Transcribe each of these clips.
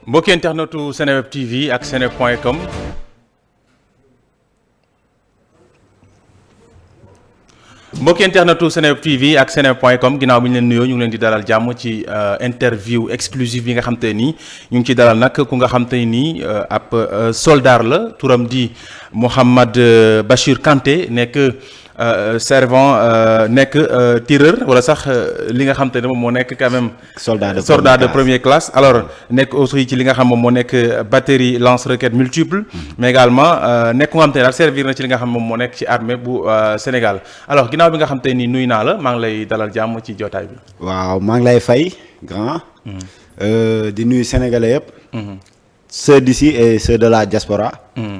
mbokki internetu Seneweb TV ak seneweb.com mbokki internetu Seneweb TV ak seneweb.com ginnaaw bi ñu leen nuyoo ñu ngi leen di dalal jàmm ci interview exclusive yi nga xam te nii ñu ngi ci dalal nag ku nga xam te nii ab soldat la turam di Mouhamed Bachir Kanté nekk servant nekk tireur wala sax li nga xam te ne moom moo nekk quand même soldat de première classe alors nekk aussi ci li nga xam moom moo nekk batterie lance-roquette multiple mais également nekk nga xam te ne daal servir na ci li nga xam moom moo nekk ci armée bu Sénégal alors ginnaaw bi nga xam te ni nuyu naa la maa ngi lay dalal jàmm ci jotaay bi. waaw maa ngi lay fay grand. di nuyu sénégalais yëpp. ceux d'ici et ceux de la diaspora.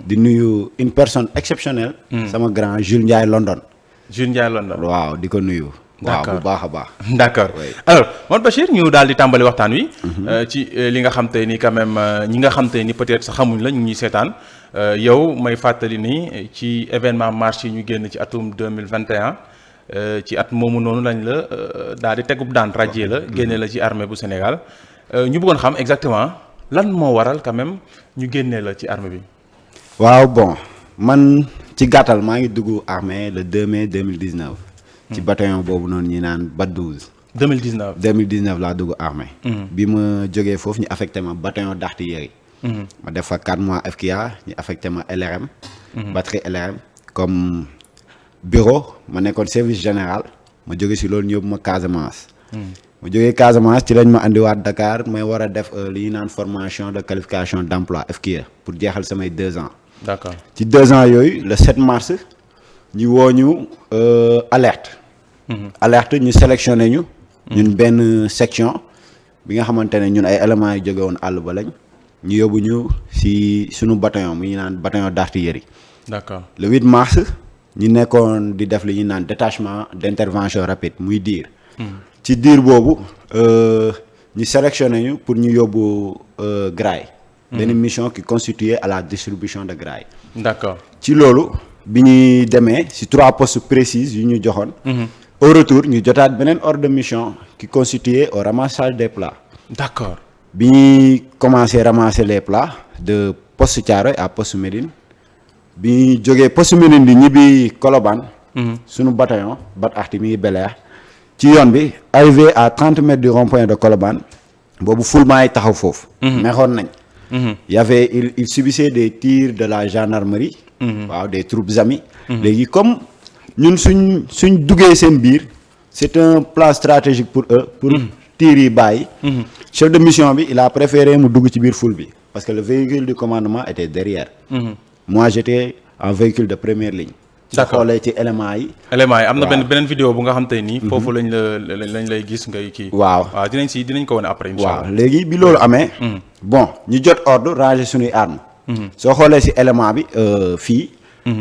di nuyu une personne exceptionnelle. sama grand Jules Ndiaye London. Jules Ndiaye London. waaw di ko nuyu. waaw bu baax a baax. d'accord alors Mouhamed Bachir ñu daal di tàmbali waxtaan wi. ci li nga xam te ni quand même ñi nga xam te ni peut-être sax xamuñ la ñu ñuy seetaan yow may fàttali ni ci événement mars yi ñu génn ci atum 2021 ci at moomu noonu lañ la daal di tegub daan radié la génne la ci armée bu Sénégal ñu bëggoon xam exactement. lan moo waral quand même ñu génnee la ci armée bi. waaw bon man ci gàttal maa ngi dugg armée le 2 mai 2019. ci bataillon boobu noonu ñi naan BAT 12. 2019 laa dugg armée. bi ma jógee foofu ñu affecté ma bataillon d'artillerie. ma def fa 4 mois FKA ñu affecté ma LRM. batterie LRM comme bureau ma nekkoon service général ma jóge si loolu ñu yóbbu ma Casamance. mu jógee Casamance ci lañ ma andiwaat Dakar may war a def li ñu naan formation de qualification d'emploi FQE pour jeexal samay 2 ans. d'accord ci 2 ans yooyu le 7 mars ñu woo ñu alerte. alerte ñu sélectionné ñu. ñun benn section bi nga xamante ne ñun ay éléments yu jóge woon àll ba lañ ñu yóbbu ñu si suñu bataillon mu ñu naan bataillon d'artillerie. d'accord le 8 mars ñu nekkoon di def li ñu naan détachement d'intervention rapide muy diir. ci diir boobu ñu sélectionné ñu pour ñu yóbbu graille. benn mission qui constituait à la distribution de graille. d'accord ci loolu bi ñuy demee ci 3 postes précis yu ñu joxoon. au retour ñu jotaat beneen ordre de mission qui constituait au ramassage des plats. d'accord bi ñuy commencé ramasser les plats de poste Thiaroye à poste Médine bi ñuy jógee poste Médine di ñibbi Colobane. sunu bataillon bat arti mi ngi Bel-Air ci yoon bi arrivé à 30 mètres du rond-point de Colobane boobu foulement yi taxaw foofu. mexoon nañ. y avait il subissait des tirs de la gendarmerie. waaw des troupes amies. léegi comme ñun suñ duggee seen biir c'est un plan stratégique pour eux. pour tirs yi bàyyi. chef de mission bi il a préféré mu dugg ci biir foule bi parce que le véhicule du commandement était derrière. moi j'étais en véhicule de première ligne. d'accord xoolee ci éléments yi am na beneen vidéo bu nga xam te nii foofu lañ lay gis ngay kii waaw dinañ ko wane après inchallah waaw léegi bi loolu amee bon ñu jot ordre ranger suñuy armes soo xoolee ci élément bi fii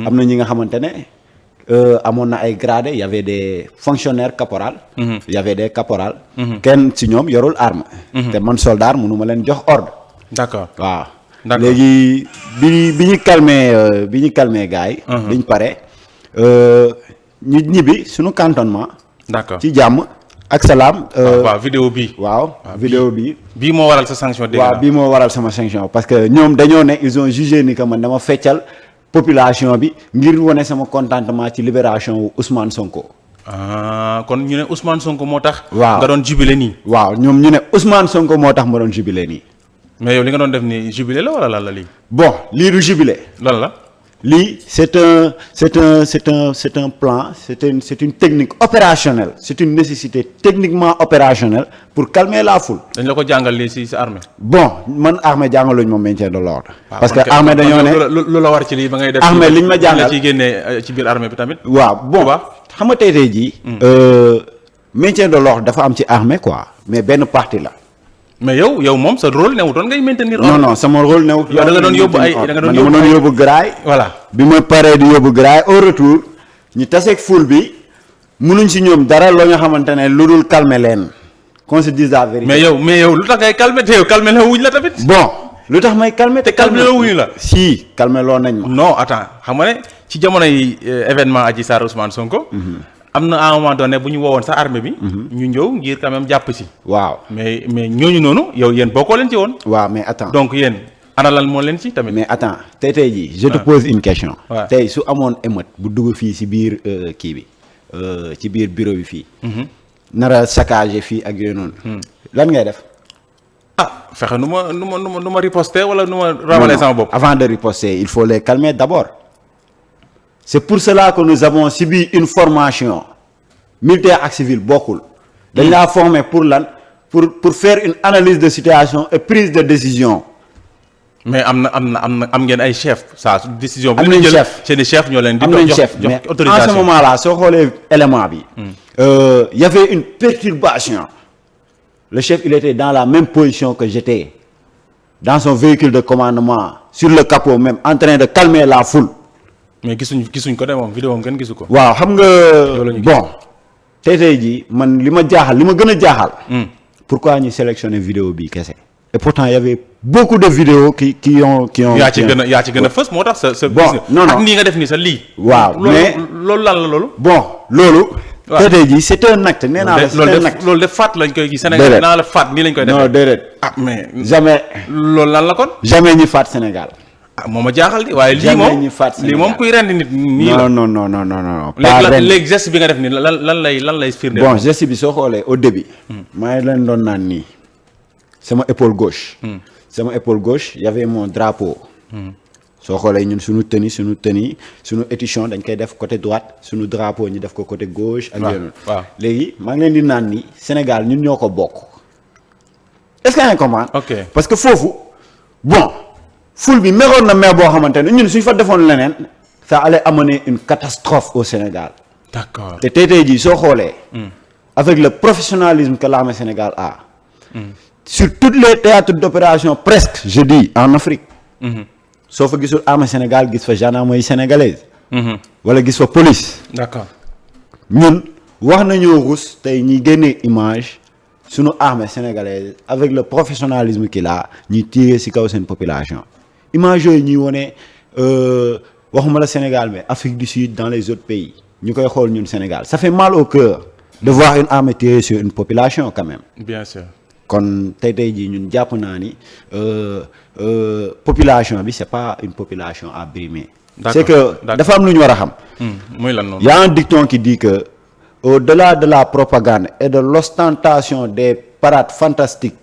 am na ñi nga xamante ne amoon na ay gradés y avait des fonctionnaires caporal y avait des caporal kenn ci ñoom yorul arme te man soldat mënuma leen jox ordre d'accord waaw léegi bi ñu calmé gars yi biñ pare ñu ñibbi suñu cantonnement. d'accord ci jàmm ak salaam. waaw vidéo bii. waaw vidéo bii. bii moo waral sa sanction. waaw bii moo waral sama sanction parce que ñoom dañoo ne ils ont jugé ni que man dama feccal population bi ngir wane sama contentement ci libération wu Ousmane Sonko. kon ñu ne Ousmane Sonko moo tax. waaw nga doon jubilé nii. waaw ñoom ñu ne Ousmane Sonko moo tax ma doon jubilé nii. mais yow li nga doon def nii jubilé la wala lan la lii. bon lii du jubilé. lan la. lii c'est un plan c'est une technique opérationnelle c'est une nécessité techniquement opérationnelle pour calmer la foule. dañ la ko jàngal lii ci sa armée. bon man armée jàngaluñ ma maintien de l'ordre. parce que armée dañoo ne lu la war ci lii ba ngay def. armée liñ ma jàngal la ciy génnee ci biir armée bi tamit. waaw bon xam nga tey jii. maintien de l'ordre dafa am ci armée quoi mais benn partie la. mais yow moom sa rôle newutoon ngay maintenir. non sama rôle newut. da nga doon yóbbu graille. voilà bi ma paree di yóbbu graille au retour ñu taseeg foule bi munuñ si ñoom dara loo nga xamante ne lu dul calmer leen qu'on se dise la vérité. mais yow lu tax ngay calmer te yow calmer la wuñ la tamit. bon lu tax may calmer te calmer la wuñu la. si calmer loo nañ ma. non attends xam nga ne ci jamonoy événement Adji Sarr Ousmane Sonko. am na à un moment donné bu ñu woowoon sa armée bi. ñu ñëw ngir quand même jàpp si. waaw mais ñooñu noonu yow yéen bokkoo leen ci woon. waaw mais attends donc yéen ana lan moo leen ci tamit. mais attends tey jii je te pose une question. waaw tey su amoon émeute bu dugg fii si biir kii bi ci biir bureau bi fii. nara saccagé fii ak yooyu noonu. lan ngay def. ah fexe nu ma riposter wala nu ma ramaler sama bopp. avant de riposter il faut les calmer d'abord. c'est pour cela que nous avons subi une formation militaire ak civil bokkul. dañ laa former pour lan pour faire une analyse de situation et prise de décision. mais am ngeen ay chef saa décision. am nañ chef c'est des chefs ñoo leen di. am nañ chef mais en ce moment là soo xoolee élément bi. y avait une perturbation. le chef il était dans la même position que j'étais dans son véhicule de commandement sur le capot même en train de calmer la foule. mais gisuñ ko de moom vidéo am kenn gisu ko. waaw xam nga bon tey jii man li ma gën a jaaxal. pourquoi ñu sélectionné vidéo bi kese. et pourtant il y avait beaucoup de vidéos qui ont. yaa ci gën a fës moo tax sa. bon non ak nii nga def nii sa lii. waaw mais loolu lan la loolu. bon loolu. waaw tey jii c'est un acte nee naa la c'est un acte. loolu de faat lañ koy gis. Sénégal naa la faat nii lañ koy defee. non déedéet. ah mais. jamais. loolu lan la kon. jamais ñi faat Sénégal. ah moom a jaaxal di waaye lii moom kuy rendi nit nii la. non. léegi geste bi nga def nii lan lay firnde. bon geste bi soo xoolee au début. maa ngi leen doon naan nii. sama épaule gauche. y avait mon drapeau. soo xoolee ñun suñu édition dañ koy def côté droite suñu drapeau ñu def ko côté gauche. ak yeneen léegi maa ngi leen di naan ni Sénégal ñun ñoo ko bokk. est-ce que yaa ngi comprendre. ok parce que foofu bon ful bi meroon na mer boo xamante ne ñun suñ fa defoon leneen ça allait amener une catastrophe au Sénégal. d'accord te tey jii soo xoolee. avec le professionnalisme que l'armée Sénégal a. sur tous les théâtres d'opération presque je dis en Afrique. soo fa gisul armée Sénégal gis fa gendarmerie sénégalaise. wala gis fa police. d'accord ñun wax nañoo rus tey ñi génnee image sunu armée sénégalaise avec le professionnalisme qu'il a ñuy tirer ci kaw seen population. image yooyu ñuy wone waxuma la Sénégal mais Afrique du Sud dans les autres pays ñu koy xool ñun Sénégal ça fait mal au cœur de voir une armée tirer sur une population quand même. bien sûr. kon tey jii ñun jàpp naa ni population bi c'est pas une population à brimer. c'est que dafa am lu ñu war a xam. muy lan noonu. y a un dicton qui dit que au-delà de la propagande et de l'ostentation des parades fantastiques.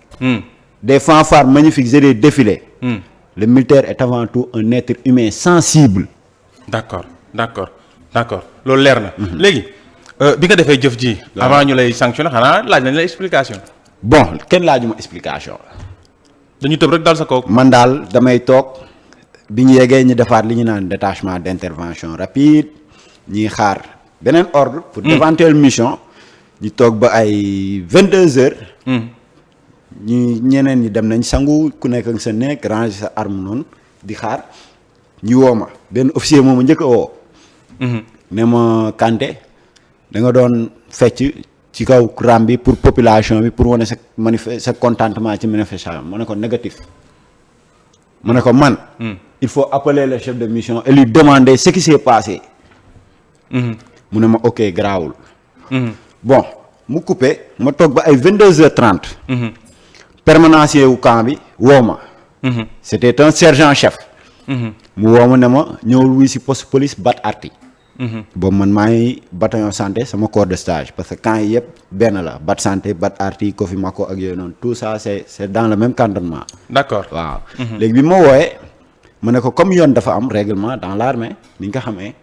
des fanfares magnifiques et des défilés. le militaire est avant tout un être humain sensible. d'accord loolu leer na. léegi bi nga defee jëf ji. avant ñu lay sanctionner xanaa laaj nañ la explication. bon kenn laajuma explication. dañu tëb rek dal sa kaw. man daal damay toog bi ñu yeggee ñu defaat li ñu naan détachement d'intervention rapide ñuy xaar beneen ordre. pour d'éventuelles missions. ñu toog ba ay 22h. ñeneen ñi dem nañ sangu ku nekk ak sa nekk ranger sa arme noonu di xaar ñu woo ma benn officier moomu njëkk a woo. ne ma Kanté da nga doon fecc ci kaw ram bi pour population bi pour wane sa contentement ci manifestation mu ne ko négatif. mu ne ko man. il faut appeler le chef de mission et lui demander ce qui s'est passé. mu ne ma ok garaawul. bon mu coupé ma toog ba ay 22h30. permanencier wu camp bi woo ma. c'était un sergent chef. mu woo ma ne ma ñëwul wuy si poste police Bat Arti. boobu man maa ngi bataillon santé sama corps de stage parce que camp yi yëpp benn la Bat santé Bat Arti Kofi Mako ak yooyu noonu tout ça c'est dans le même cantonnement. d'accord waaw. léegi bi ma wooyee ma ne ko comme yoon dafa am règlement dans l'armée ni nga ko xamee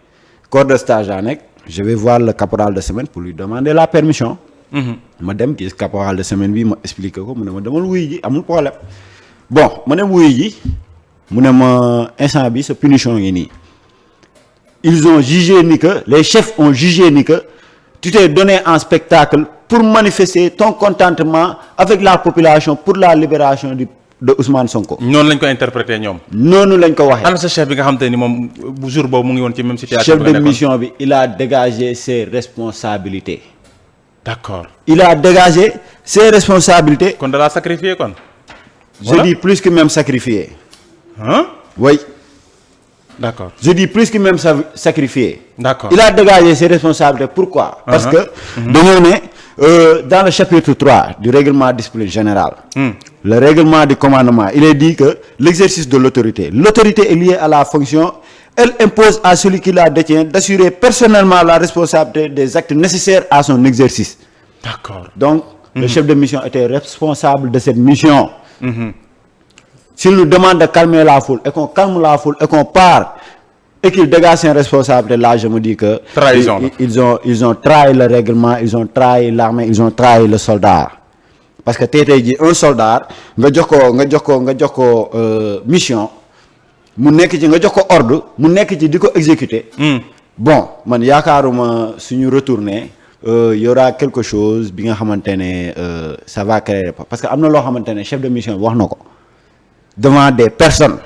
corps de stage laa nekk je vais voir le caporal de semaine pour lui demander la permission. ma dem gis caporal de semaine bi ma expliquer ko mu ne ma demal wuyu ji amul problème bon ma ne wuyu ji mu ne ma instant bi sa punition ngi nii. ils ont jugé ni que les chefs ont jugé ni que tu t'es donné en spectacle pour manifester ton contentement avec la population pour la libération de Ousmane Sonko. noonu lañ ko interpréter ñoom. noonu lañ ko waxee. ana sa chef bi nga xam te ni moom bu jour boobu mu ngi woon ci même situation. chef de mission bi il a dégagé ses responsabilités. d'accord. il a dégagé ses responsabilités. kon da laa sacrifié kon. je dis plus que même sacrifié. hein. oui. D'accord. Je dis plus que même sacrifié. D'accord. Il a dégagé ses responsabilités. Pourquoi? Parce que dañoo ne dans le chapitre 3 du règlement de discipline générale, le règlement du commandement, il est dit que l'exercice de l'autorité est liée à la fonction. Elle impose à celui qui la détient d'assurer personnellement la responsabilité des actes nécessaires à son exercice. D'accord. Donc, le chef de mission était responsable de cette mission. S'il nous demande de calmer la foule et qu'on calme la foule et qu'on part et qu'il dégage ses responsabilités, là je me dis que trahison. ils ont trahi le règlement, ils ont trahi l'armée, ils ont trahi le soldat. Parce que tey jii un soldat nga jox ko mission mu nekk ci nga jox ko ordre mu nekk ci di ko exécuter. Bon man yaakaaruma suñu retourner y aura quelque chose bi nga xamante ne ça va créer parce que am na loo xamante ne chef de mission bi wax na ko devant des personnes.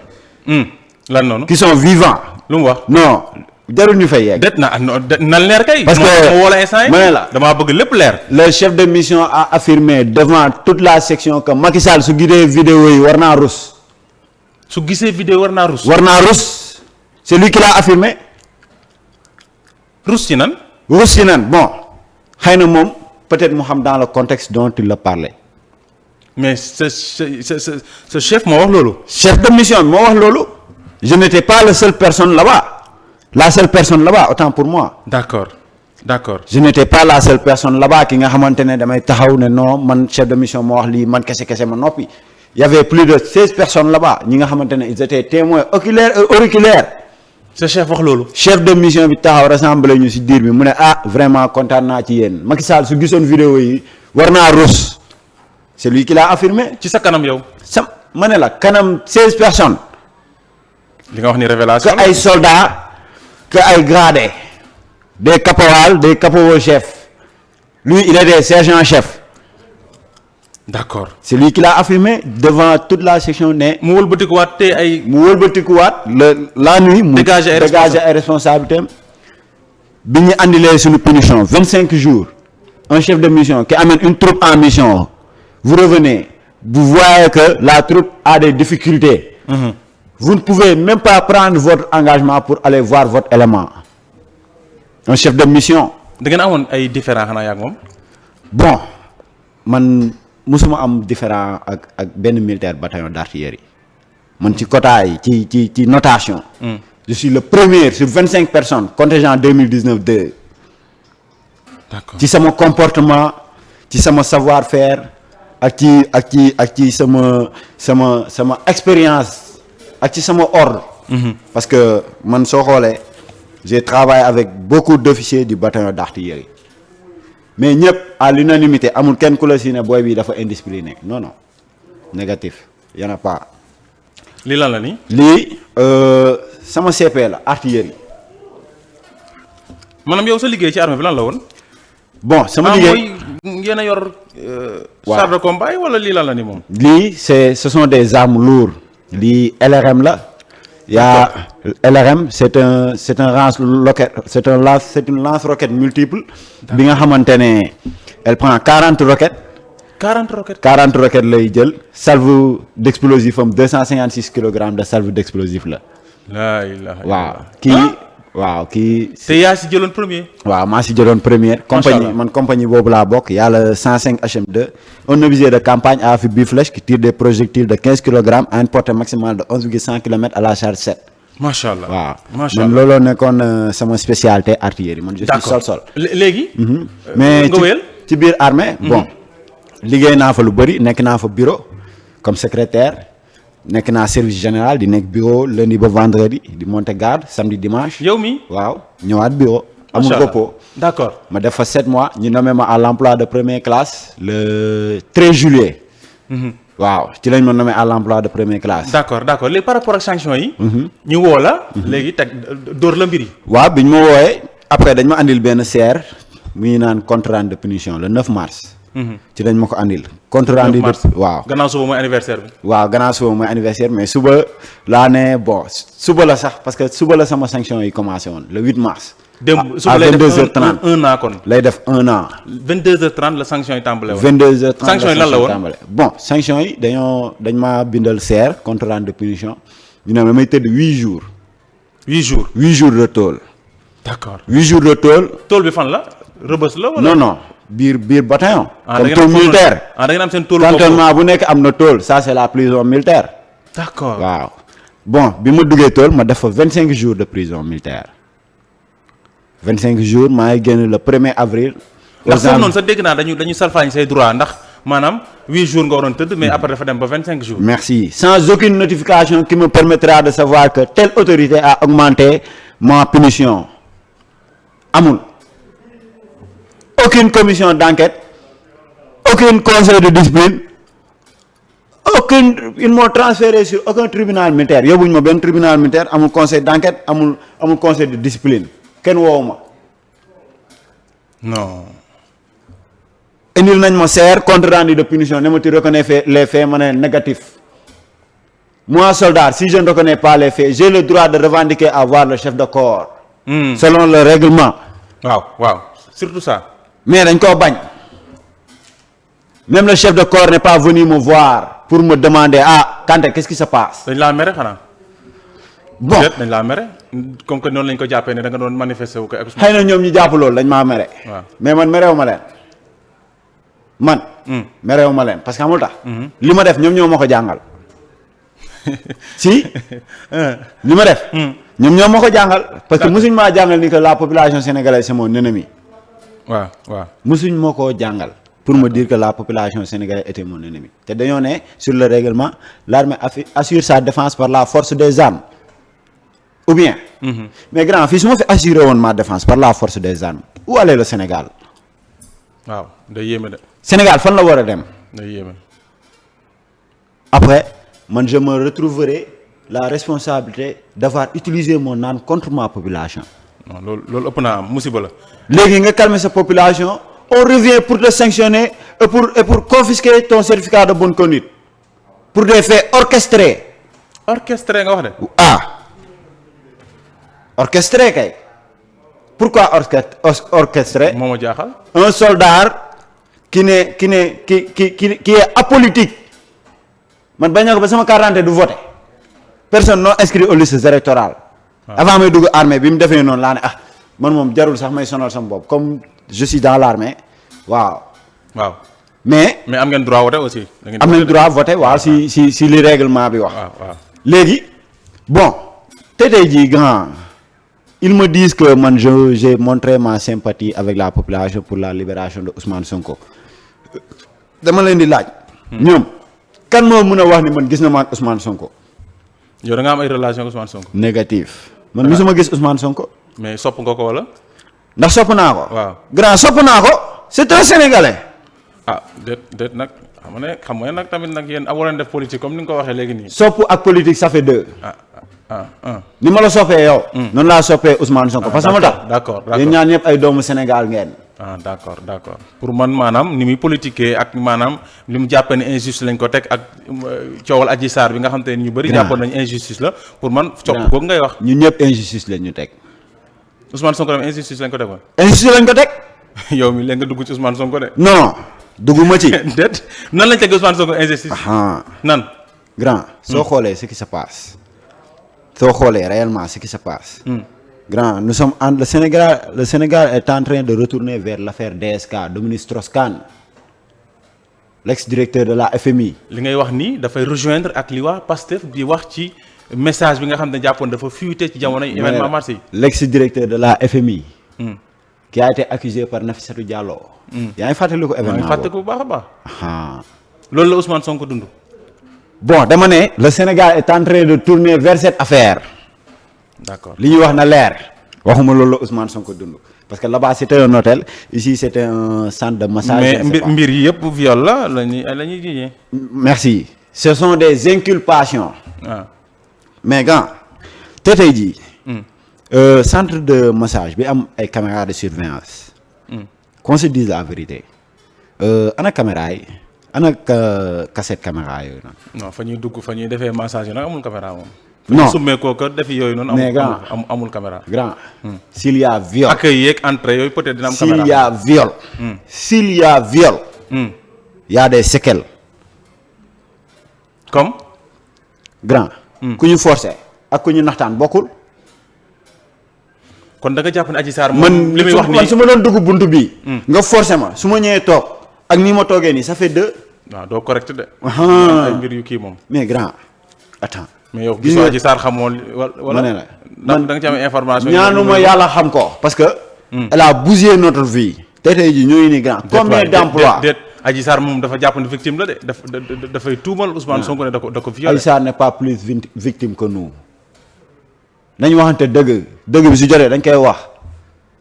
lan noonu. qui sont vivants. lu mu wax. non jarul ñu fay yegg. det na leer kay. parce que ma wala instant yi ma ne la damaa bëgg lépp leer. le chef de mission a affirmé devant toute la section que Macky Sall su gisee vidéo yi war naa rus. su gisee vidéo war naa rus. war naa rus c'est lui qui l'a affirmé. rus ci nan. rus ci nan bon xëy na moom peut-être mu xam dans le contexte dont il le parlait. mais ce chef moo wax loolu. chef de mission bi moo wax loolu. je n'étais pas la seule personne là-bas. La seule personne là-bas, autant pour moi. D'accord. Je n'étais pas la seule personne là-bas qui nga xamante ne damay taxaw ne non man chef de mission moo wax lii man kese ma noppi. Il y avait plus de 16 personnes là-bas ñi nga xamante ne ils étaient témoins oculaires et auriculaires. Ce chef wax loolu. chef de mission bi taxaw rassemblé ñu ci diir bi mu ne vraiment kontaan naa ci yéen Macky Sall su gisoon vidéo yi war naa rus. C'est lui qui l'a affirmé. ci sa kanam yow. ma ne la kanam 16 personnes. li nga wax ni révélation que ay soldats. que ay gradés, des caporals, des caporaux-chefs. Lui, il était sergent-chef. D'accord. C'est lui qui l'a affirmé devant toute la section ne. mu wëlbatikuwaat te ay. mu wëlbatikuwaat la nuit. mu dégager ay responsabilités. bi ñu andilee suñu punition 25 jours. un chef de mission qui amène une troupe en mission. vous revenez. vous voyez que la troupe a des difficultés. Vous ne pouvez même pas prendre votre engagement pour aller voir votre élément. Un chef de mission. da ngeen amoon ay différents xanaa yaa moom. Bon man musuma am différent ak benn militaire bataillon d'artillerie man ci quota yi ci notation. Je suis le premier sur 25 personnes contingent 2019 2. D'accord. ci sama comportement ci sama savoir-faire ak ci sama expérience. ak ci sama ordre. parce que man soo xoolee j'ai travaillé avec beaucoup d'officiers du bataillon d'artillerie mais ñëpp à l'unanimité amul kenn ku la si ne booy bi dafa indiscipliné non négatif y en a pas. lii lan la nii. lii sama CP la artillerie. maanaam yow sa liggéey ci armée bi lan la woon. bon sama liggéey mooy ngeen a yor. char de combat wala lii lan la ni moom. lii ce sont des armes lourdes. lii LRM la. yaa LRM c'est un lance-roquette c'est une lance-roquette multiple. bi nga xamante ne elle prend 40 roquettes. 40 roquettes lay jël. salve d'explosif am 256 kilogrammes de salve d'explosif la. laa ilaaha illallaah. waaw kii. te yaa si jëloon premier. waaw maa si jëloon première. compagnie boobu laa bokk y a le 105 HM2. un officier de campagne à affût biflèche qui tire des projectiles de 15 kilogrammes à une portée maximale de 11,100 kilomètres à la charge 7. macha allah waaw macha allah man looloo nekkoon sama spécialité artillerie man. je suis sol. léegi. mais ci biir armée. bon liggéey naa fa lu bëri nekk naa fa bureau comme secrétaire. nekk naa service général di nekk bureau lundi ba vendredi di monter garde samedi dimanche. yow mi waaw ñëwaat bureau. amul repos. d'accord ma def fa 7 mois ñu nommé ma à l'emploi de première classe le 13 juillet. waaw ci lañ ma nommé à l'emploi de première classe. d'accord léegi par rapport ak sanction yi. ñu woo la. léegi teg dóor la mbir yi. waaw biñ ma wooyee après dañ ma andil benn CR mu ñu naan compte rendu de punition le 9 mars. ci lañ ma ko andil. compte rendu de waaw. gannaaw suba mooy anniversaire bi. waaw gannaaw suba mooy anniversaire mais suba laa ne bon suba la sax parce que suba la sama sanction yi commencé woon le 8 mars. démb suba lay def un an kon. lay def un an. 22h30 la sanction yi tàmbale woon. 22h30 sanction yi lan la woon bon sanction yi dañ maa bindal CR compte rendu de punition ñu ne damay tëdd 8 jours. 8 jours 8 jours de tôle. d'accord 8 jours de tôle. tôle bi fan la Rebeuss la wala. non non biir bataillon. da comme ngeen tôle am militaire. da ngeen am seen tôle cantonnement bu nekk am na tôle ça c'est la prison militaire. d'accord waaw bon bi ma duggee tôle ma def fa 25 jours de prison militaire 25 jours maa ngi génn le 1er avril. ndax foofu noonu sa dégg naa dañu salfaañ say droit ndax maanaam 8 jours nga waroon tëdd mais après dafa dem ba 25 jours. merci sans aucune notification qui me permettra de savoir que telle autorité a augmenté ma punition amul aucune commission d'enquête aucun conseil de discipline ils m'ont transféré sur aucun tribunal militaire yóbbuñu ma benn tribunal militaire amul conseil d'enquête amul conseil de discipline kenn woowu ma. non. indil nañ ma serre compte rendu de punition ne ma tu reconnais les faits ma ne négatif moi soldat si je ne reconnais pas les faits j'ai le droit de revendiquer à voir le chef de corps. Selon le règlement. waaw surtout ça. mais dañ koo bañ même le chef de corps n'est pas venu me voir pour me demander Kanté qu'est-ce qui se passe. dañ laa mere xanaa. bon dañ laa mere comme que noonu lañ ko jàppee ne da nga doon manifester wu ko. xëy na ñoom ñu jàpp loolu dañ maa mere. waaw mais man mereewu ma leen. man. mereewu ma leen parce que amul tax. li ma def ñoom ñoo ma ko jàngal. si. li ma def. ñoom ñoo ma ko jàngal. parce que mosuñ maa jàngal ni que la population sénégalaise c'est mon ennemi. waaw mosuñ ma koo jàngal. pour me dire que la population sénégalaise était mon ennemi. te dañoo ne sur le règlement l'armée assure sa défense par la force des armes. ou bien. mais grand fii su ma fi assuré woon ma défense par la force des armes. où allait le Sénégal. waaw day yéeme de. Sénégal fan la war a dem. day yéeme. après man je me retrouverai la responsabilité d'avoir utilisé mon arme contre ma population. non loolu ëpp naa am musiba la. léegi nga calmer sa population on revient pour te sanctionner et pour confisquer ton certificat de bonne conduite pour des faits orchestrés. orchestré nga wax de. Orchestré kay. pourquoi orchestré. moo ma jaaxal. un soldat qui est apolitique man bañ na ko ba sama carte d'identité du voter personne non inscrit aux listes électorales. avant may dugg armée bi mu defee noonu laa ne man moom jarul sax may sonal sama bopp comme je suis dans l'armée waaw. mais am ngeen droit voter aussi. am nañ droit voter waaw si li règlement bi wax. waaw léegi bon tey jii grand. ils me disent que man j'ai montré ma sympathie avec la population pour la libération de Ousmane Sonko dama leen di laaj. ñoom kan moo mën a wax ni man gis na ma ak Ousmane Sonko. yow da nga am ay relation ak Ousmane Sonko. négatif man gisuma gis Ousmane Sonko. mais sopp nga ko wala. ndax sopp naa ko. waaw grand sopp naa ko. c'est un sénégalais. déet nag xam nga nag tamit nag yéen amoo leen def politique comme ni nga ko waxee léegi nii. sopp ak politique ça fait deux. ni ma la soppee yow. noonu laa soppee Ousmane Sonko parce que ma tax. d'accord yéen ñaan ñëpp ay doomu Sénégal ngeen. d'accord pour man maanaam ni muy politiquer ak maanaam li mu jàppee ne injustice lañ ko teg ak coowal Adji Sarr bi nga xam te ne ñu bëri. jàppoon nañu injustice la pour man. copp googu ngay wax. ñun ñëpp injustice lañ ñu teg. Ousmane Sonko dem injustice lañ ko tegoon. injustice lañ ko teg. yow mi léegi nga dugg ci Ousmane Sonko de. non dugguma ci. déet nan lañ teg Ousmane Sonko injustice. nan. grand soo xoolee ce qui se passe. soo xoolee réellement ce qui se passe. grand nous sommes le Sénégal est en train de retourner vers l'affaire DSK Dominique Strauss-Kahn l'ex-directeur de la FMI. li ngay wax nii dafay rejoindre ak li waa Pastef di wax ci message bi nga xam ne jàppoon dafa fuité ci jamono événement mars yi. l'ex-directeur de la FMI. qui a été accusé par Nafissatou Diallo. yaa ngi fàttali ko événement boobu. fàttali ko bu baax a baax. loolu la Ousmane Sonko dund. bon dama ne le Sénégal est en train de tourner vers cette affaire. d'accord li ñuy wax na leer. waxuma loolu la Ousmane Sonko dund parce que là-bas c'était un hôtel ici c'était un centre de massage. mais mbir yi yëpp viol la ñuy jiñee. merci ce sont des inculpations. mais gars tey jii. centre de massage bi am ay caméras de surveillance. qu'on se dise la vérité. ana caméra yi. ana cassette caméra yooyu noonu. non fa ñuy dugg fa ñuy defee massage yi nag amul caméra moom. non summee kooku defi yooyu noonu. mais grand amul caméra. grand s'il y a viol. accueil yeeg entrée yooyu peut-être dina am caméra. s'il y a viol. s'il y a viol. y a des séquelles. comme. grand. ku ñu forcer ak ku ñu naxtaan bokkul. kon da nga jàpp ne Adji Sarr man li muy wax nii man su ma doon dugg buntu bii. nga forcé ma su ma ñëwee toog ak ni ma toogee nii ça fait 2. waaw doo correct de. Ah. ay mbir yu kii moom. mais grand attends. mais yow gis gisoo nga Adji Sarr xamoo wala ma ne la ndax da nga ci am information. ñaanuma yàlla xam ko parce que. elle a bousillé notre vie. tey jii ñooy ni grand. combien d'emplois déet Adji Sarr moom dafa jàpp ne victime la de dafay tuumal Ousmane Sonko ne da ko violé. Adji Sarr n'est pas plus victime que nous. nañu waxante dëgg bi su jotee dañ koy wax.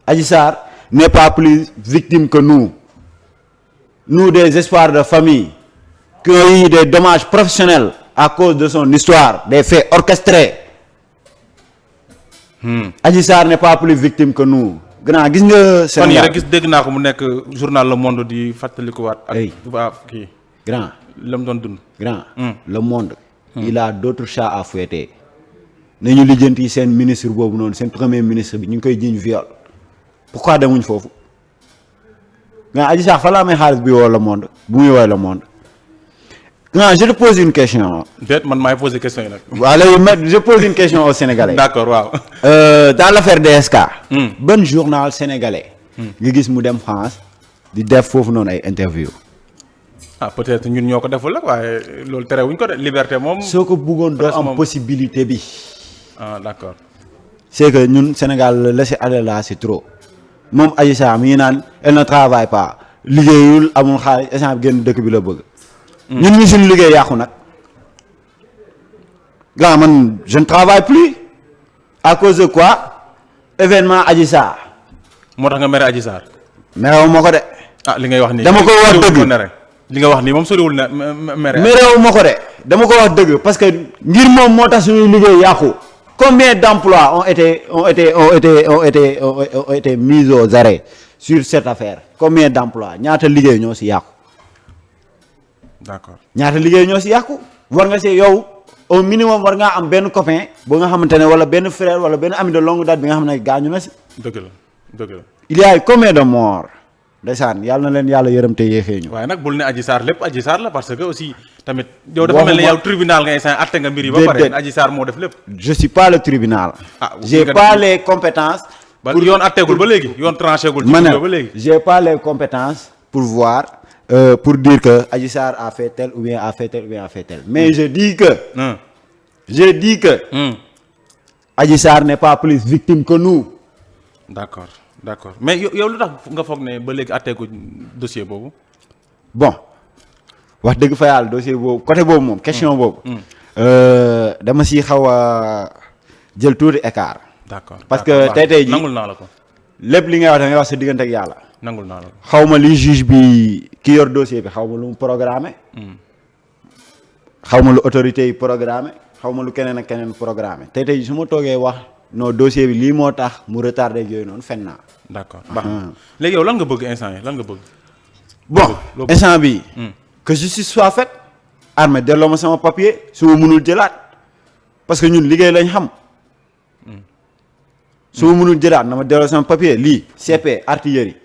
Adji Sarr n'est pas plus victime que nous. Nous des espoirs de famille. qui ont eu des dommages professionnels à cause de son histoire des faits orchestrés. Adji Sarr n'est pas plus victime que nous. grand gis nga. Sénégal fan yii rek gis dégg naa ko mu nekk journal Le Monde di fàttalikuwaat. ak tubaab kii. grand la mu doon dund. grand Le Monde. il a d'autres chats à fouetter. nañu lijjanti seen ministre boobu noonu seen premier ministre bi ñu ngi koy jiiñ viol. pourquoi demuñ foofu. grand Adji Sarr fa la amee xaalis bi woo Le Monde bu muy woowee Le Monde. grand je te pose une question. déet man maay poser question yi nag. waaw léegi je pose une question aux Sénégalais. d'accord waaw. dans l'affaire DSK. ban journal sénégalais. nga gis mu dem France di def foofu noonu ay interview. ah peut-être ñun ñoo ko deful rek waaye loolu terewuñ ko de liberté moom. soo ko bëggoon doo am possibilité bi. ah d'accord. c'est que ñun Sénégal le laisser aller là c'est trop. moom Adji Sarr mi ngi naan elle ne travaille pas liggéeyul amul xaalis instant bi génn dëkk bi la bëgg. ñun ñu suñu liggéey yàqu nag. grand man je ne travaille plus. à cause de quoi événement Adji Sarr. moo tax nga mere Adji Sarr. merew ma ko de. ah li ngay wax nii dama ko wax dëgg li nga wax nii moom soriwul na mere. merew ma ko de dama ko wax dëgg parce que ngir moom moo tax suñuy liggéey yàqu. combien d'emplois ont été mis aux arrêts sur cette affaire combien d'emplois ñaata liggéey ñoo ci yàqu. d'accord ñaata liggéey ñoo ci yàqu. war nga ci yow au minimum war ngaa am benn copain ba nga xamante ne wala benn frère wala benn ami de longue date bi nga xam ne gaañu na ci. dëgg la. il y a combien de morts. ndeysaan yàlla na leen yàlla yërëm te yéexee ñu. waaye nag bul ne Adji Sarr lépp Adji Sarr la parce que aussi tamit. yow dafa mel ni yow tribunal ngay instant atte nga mbir yi ba pare. Adji Sarr moo def lépp. je suis pas le tribunal. ah j'ai pas les compétences. pour yoon atteegul ba léegi yoon tranché gul. ci ba léegi j'ai pas les compétences pour voir. pour dire que Adji Sarr a fait tel ou bien a fait tel ou bien a fait tel mais je dis que. Adji Sarr n'est pas plus victime que nous. d'accord mais yow lu tax nga foog ne ba léegi atteegu dossier boobu. bon wax dëgg fa yàlla dossier boobu côté boobu moom question boobu. dama si xaw a jël tuuti écart. d'accord parce que tey jii nangul naa la ko. lépp li ngay wax da ngay wax sa diggante ak yàlla. nangul naa la ko. xaw ma li juge bi ki yor dossier bi xaw ma lu mu programmé. xaw ma lu autorité yi programmé xaw ma lu keneen ak keneen programmé tey jii su ma toogee wax. non dossier bi lii moo tax mu retardé ak yooyu noonu fen naa. d'accord baax na léegi yow lan nga bëgg instant yi lan nga bëgg. bon instant bi que justice soit faite. armée delloo ma sama papier su ma mënul jëlaat parce que ñun liggéey lañ xam. su ma mënul jëlaat na ma delloo sama papier lii CP artillerie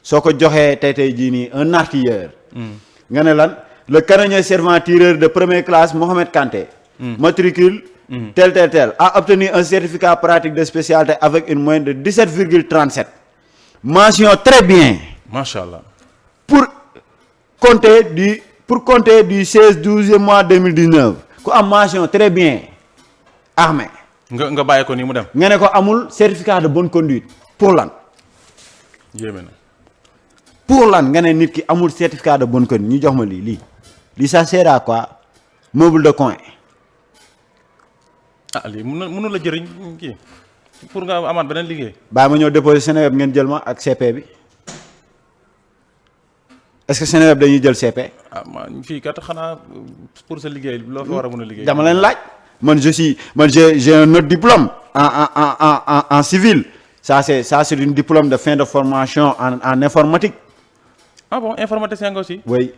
soo ko joxee tey jii nii un artilleur. nga ne lan le canonnier servant tireur de première classe Mohamed Kanté. matricule. tel a obtenu un certificat pratique de spécialité avec une moyenne de 17,37. mention très bien. Machallah. pour compter du 16/12 mois 2019 ku am mention très bien armée. nga bàyyi ko nii mu dem. nga ne ko amul certificat de bonne conduite pour lan. yéeme na. pour lan nga ne nit ki amul certificat de bonne conduite ñu jox ma lii ça sert à quoi meuble de coin. ah lii mënu la jëriñ kii pour nga amaat beneen liggéey. bàyyi ma ñëw déposer Seneweb ngeen jël ma ak CP bi est-ce que Seneweb dañuy jël CP. ah man fii kat xanaa pour sa liggéey loo fa war a mën a liggéey. dama leen laaj j'ai un autre diplôme en civil ça c'est une diplôme de fin de formation en informatique. ah bon informaticien nga aussi. oui.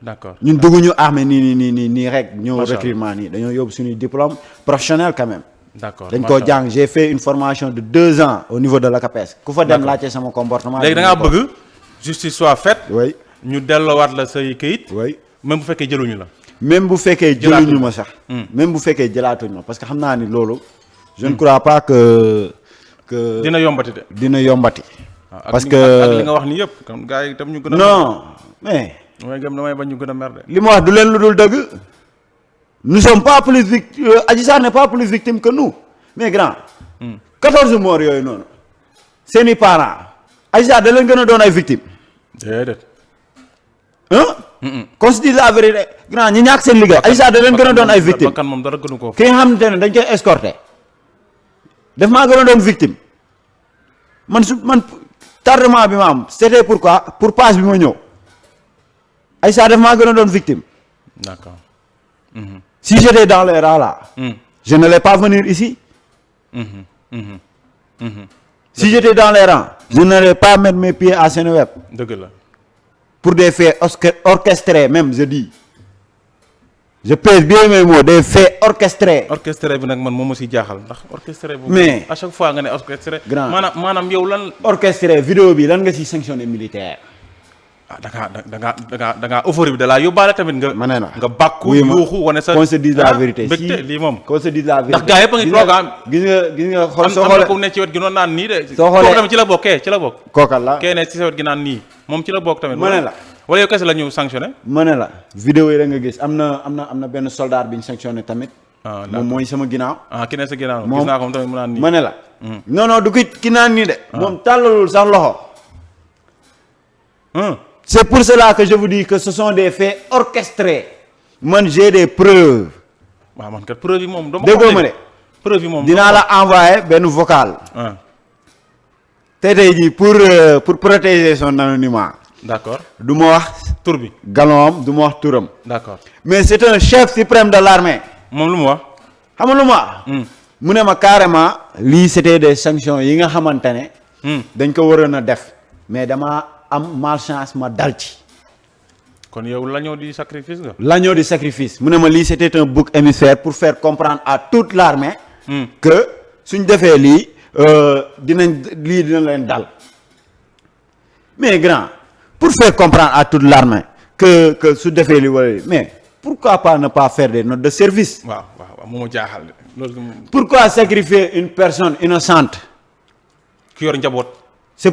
d'accord ñun dugguñu armée nii rek ñëw recrutement nii dañoo yóbbu suñuy diplôme professionnel quand même. d'accord dañ koo jàng j'ai fait une formation de 2 ans au niveau de l'ACAPES. ku fa dem laajte sama comportement. léegi da ngaa bëgg justice soit faite. oui ñu delloowaat la say këyit. oui même bu fekkee jëluñu la. même bu fekkee jëluñu ma sax. même bu fekkee jëlaatuñ ma parce que xam naa ni loolu. je ne crois pas que que dina yombati de. dina yombati. parce que ak li nga wax ni yëpp comme gars yi tam ñu gën a. non mais. damay bañ ñu gën a mer de. li ma wax du leen lu dul dëgg. nous sommes pas plus victimes Adji Sarr n'est pas plus victime que nous mais grand. 14 morts yooyu noonu. seeni parents. Adji Sarr da leen gën a doon ay victimes. déedéet. qu'on se dise la vérité grand ñi ñàkk seen liggéey. Adji Sarr da leen gën a doon ay victimes. bakkan moom dara gënu ko. ki nga xamante ne dañ koy escorter. daf maa gën a doon victime. man tardement bi ma am c'était pourquoi pour passe bi ma ñëw. Adji Sarr daf maa gën a doon victime. d'accord. Si j'étais dans les rangs là. je n'allais pas venir ici. Si j'étais dans les rangs. je n'allais pas mettre mes pieds à Seneweb. dëgg la. pour des faits orchestrés même je dis. je pèse bien mes mots des faits orchestrés. orchestré bi nag man moom ma si jaaxal ndax orchestré boobu. mais à chaque fois nga ne orchestré. grand maanaam yow lan. orchestré vidéo bi lan nga ci sanctionné militaire. da ngaa euphorie bi da laa yóbbaale tamit nga. ma ne la nga bàkku yuuxu wane sa. qu'on se dise la vérité mbégte lii moom. qu'on se dise la vérité ndax gars yëpp a ngi programme. gis nga xool soo am xoolee na ku ne ci wet gi noonu naan nii de. soo xoolee kooku tamit ci la bokkee ci la bokk. kookal la kee ne ci sa wet gi naan nii moom ci la bokk tamit. ma ne la wala yow kese la ñu sanctionné. ma ne la vidéo yi da nga gis am na benn soldat bi ñu sanctionné tamit. moom mooy sama ginnaaw. ki ne sa ginnaaw moom gis naa ko moom tamit mu naan nii. ma ne la. non du ki naan nii de. moom tàllalul sax loxo. c'est pour cela que je vous dis que ce sont des faits orchestrés. man j'ai des preuves. waaw man kat preuve yi moom. dama déggoo ma de. preuve yi moom dinaa la envoyer benn vocal. tey jii pour protéger son anonymat. d'accord du ma wax. tur bi. galon du ma wax turam. d'accord mais c'est un chef suprême de l'armée. moom lu mu wax. xam nga lu ma wax. mu ne ma carrément. lii c'était des sanctions yi nga xamante ne. dañ ko waroon a def. mais dama am malchance ma dal ci. kon yow l'agneau du sacrifice nga. l'agneau du sacrifice mu ne ma lii c'était un bouc émissaire pour faire comprendre à toute l'armée que suñ defee lii dina leen dal. mais grand pour faire comprendre à toute l'armée que su defee lii wala mais pourquoi pas ne pas faire des notes de service. waaw moo ma jaaxal loolu. pourquoi sacrifier une personne innocente. ki yor njaboot. c'est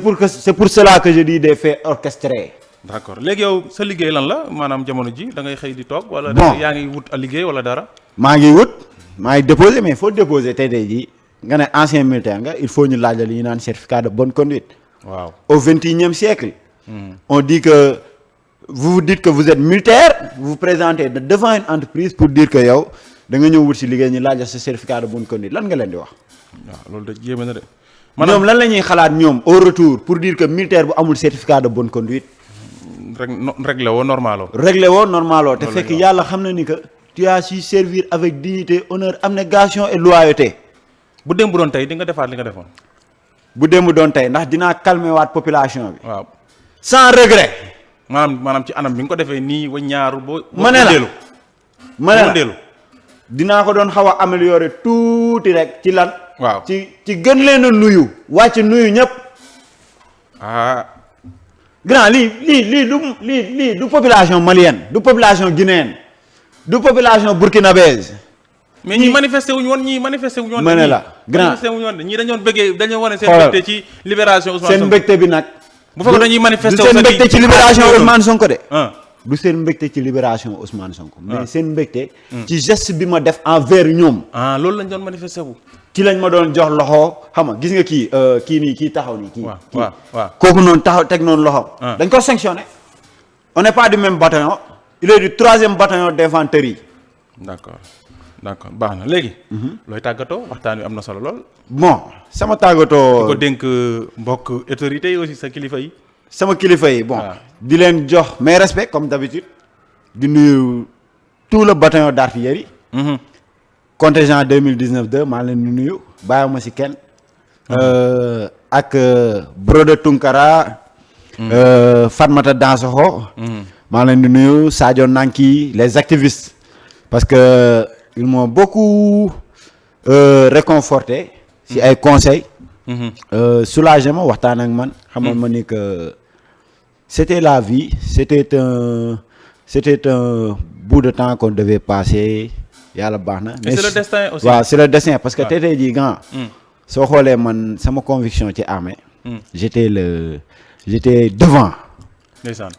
pour cela que je dis des faits orchestrés. d'accord léegi yow sa liggéey lan la maanaam jamono ji da ngay xëy di toog. wala yaa ngi wut a liggéey wala dara. maa ngi déposer mais faut déposer tey jii nga ne ancien militaire nga il faut ñu laaj la li ñu naan certificat de bonne conduite. waaw au 21e siècle. on dit que vous dites que vous êtes militaire vous vous présentez devant une entreprise pour dire que yow da nga ñëw wut si liggéey ñu laaj la sa certificat de bonne conduite lan nga leen di wax. waaw loolu de jéeme na de. ñoom lan la ñuy xalaat ñoom au retour pour dire que militaire bu amul certificat de bonne conduite. réglé woo normalo. te fekk yàlla xam na ni que tu as su servir avec dignité honneur abnégation et loyauté. bu démb doon tey di nga defaat li nga defoon. bu démb doon tey ndax dinaa calmer waat population bi. waaw sans regret. maanaam ci anam bi nga ko defee nii wa ñaaru boo. ma ne la dinaa ko doon xaw a améliorer tuuti rek ci lan. waaw ci gën leen a nuyu. wàcc nuyu ñëpp. grand lii du population malienne du population guinéenne du population burkinabèse. mais ñi manifesté wuñu woon ma ne la grand manifesté wuñu woon ñii dañoon bëggee dañoo wane seen mbégte ci libération Ousmane Sonko. seen mbégte bi nag. bu fekkoon dañuy manifesté du seen mbégte ci libération Ousmane Sonko de. du seen mbégte ci libération Ousmane Sonko. mais seen mbégte. ci geste bi ma def envers ñoom. loolu lañ doon manifesté wu. ci lañ ma doon jox loxo xam nga gis nga kii taxaw nii. waaw kooku noonu taxaw teg noonu loxo. dañ ko sanctionné. on n'est pas du même bataillon. il est du 3e bataillon d'infanterie. d'accord baax na léegi. looy tàggatoo waxtaan wi am na solo lool. bon sama tàggatoo. di ko dénk mbokk autorités yi aussi sa kilifa yi. sama kilifa yi bon. di leen jox mes respects comme d'habitude. di nuyu tout le bataillon d'artillerie. contingent 2019-2 maa leen di nuyu bàyyiwuma ci kenn. ak Broda Tunkara. Fatmata Dansokho. maa leen di nuyu Sadio Nanki les activistes. parce que ils m'ont beaucoup réconforté. ci ay conseils. soulagé ma waxtaan ak man. xamal ma ni que c'était la vie c'était un bout de temps qu'on devait passer. yàlla baax na. mais c'est le destin aussi. waaw c'est le destin parce que tey jii grand. soo xoolee man sama conviction ci armée. j'étais devant. ndeysaan.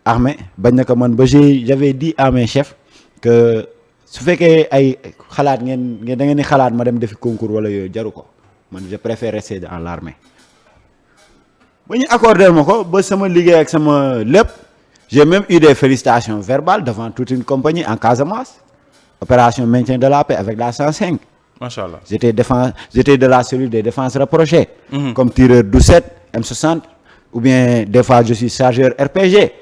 armée bañ na ko man ba j'avais dit à mes chefs que su fekkee ay xalaat ngeen da ngeen di xalaat ma dem defi concours wala yooyu jaru ko man je préfère rester dans l'armée. ba ñu accordé ma ko ba sama liggéey ak sama lépp j'ai même eu des félicitations verbales devant toute une compagnie en Casamance opération maintien de la paix avec la 105. macha allah. j'étais de la cellule des défenses rapprochées. Comme tireur d'U7 M60 ou bien des fois je suis chargeur RPG.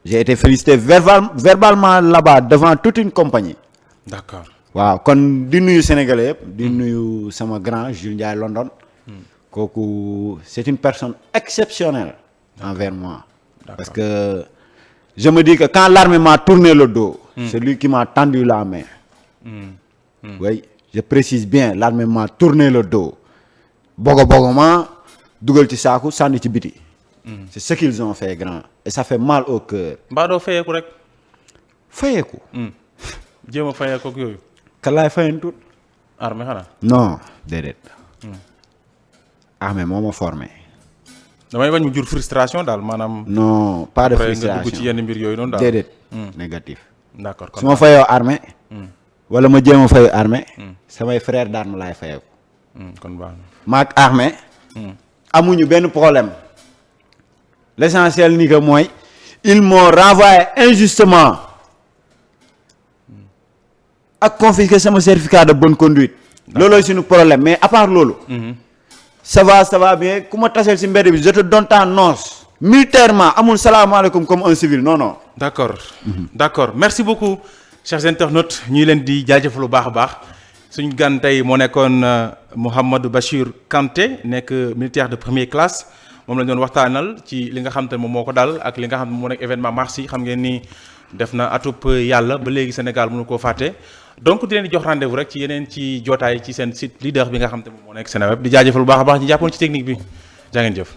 j'ai été félicité verbalement là-bas devant toute une compagnie. d'accord. waaw kon di nuyu sénégalais yëpp. di nuyu sama grand Jules Ndiaye London. kooku c'est une personne exceptionnelle envers moi. parce que je me dis que quand l'armée m'a tourné le dos. c'est lui qui m'a tendu la main. oui je précise bien l'armée m'a tourné le dos. bogo ma dugal ci saaku sànni ci biti. c'est ce qu'ils ont fait grand et ça fait mal au cœur. mbaa doo fayeeku rek. fayeeku. jéem a fayeeku ak yooyu. kan laay fayantu. armée xanaa. non déedéet. armée moo ma formé. damay bañ mu jur frustration daal maanaam. non pas de après frustration nga dugg ci yenn mbir yooyu noonu daal. déedéet. négatif. d'accord su ma fayoo armée. wala ma jéem a fayu armée. samay frère d'armes laay fayeeku. kon baax na. maak armée. amuñu benn problème. l'essentiel ni que mooy ils m'ont renvoyé injustement. ak confisquer sama certificat de bonne conduite. loolooy suñu problème mais à part loolu. ça va bien ku ma taseel ci mbedd bi je te donne ta noce. militairement amul salaamaaleykum comme un civil non. d'accord. d'accord merci beaucoup chers internautes ñuy leen di jaajëfal lu baax a baax suñu gan tey moo nekkoon Mouhamadou Bachir Kanté nekk militaire de première classe moom lañ doon waxtaanal ci li nga xam te ne moom moo ko dal ak li nga xam ne moo nekk événement mars yi xam ngeen ni def na atub yàlla ba léegi Sénégal mënu koo fàtte donc di leen di jox rendez-vous rek ci yeneen ci jotaay ci seen site leader bi nga xam te ne moom moo nekk Seneweb di jaajëfal lu baax a baax ñi jàppoon ci technique bi jaa ngeen jëf.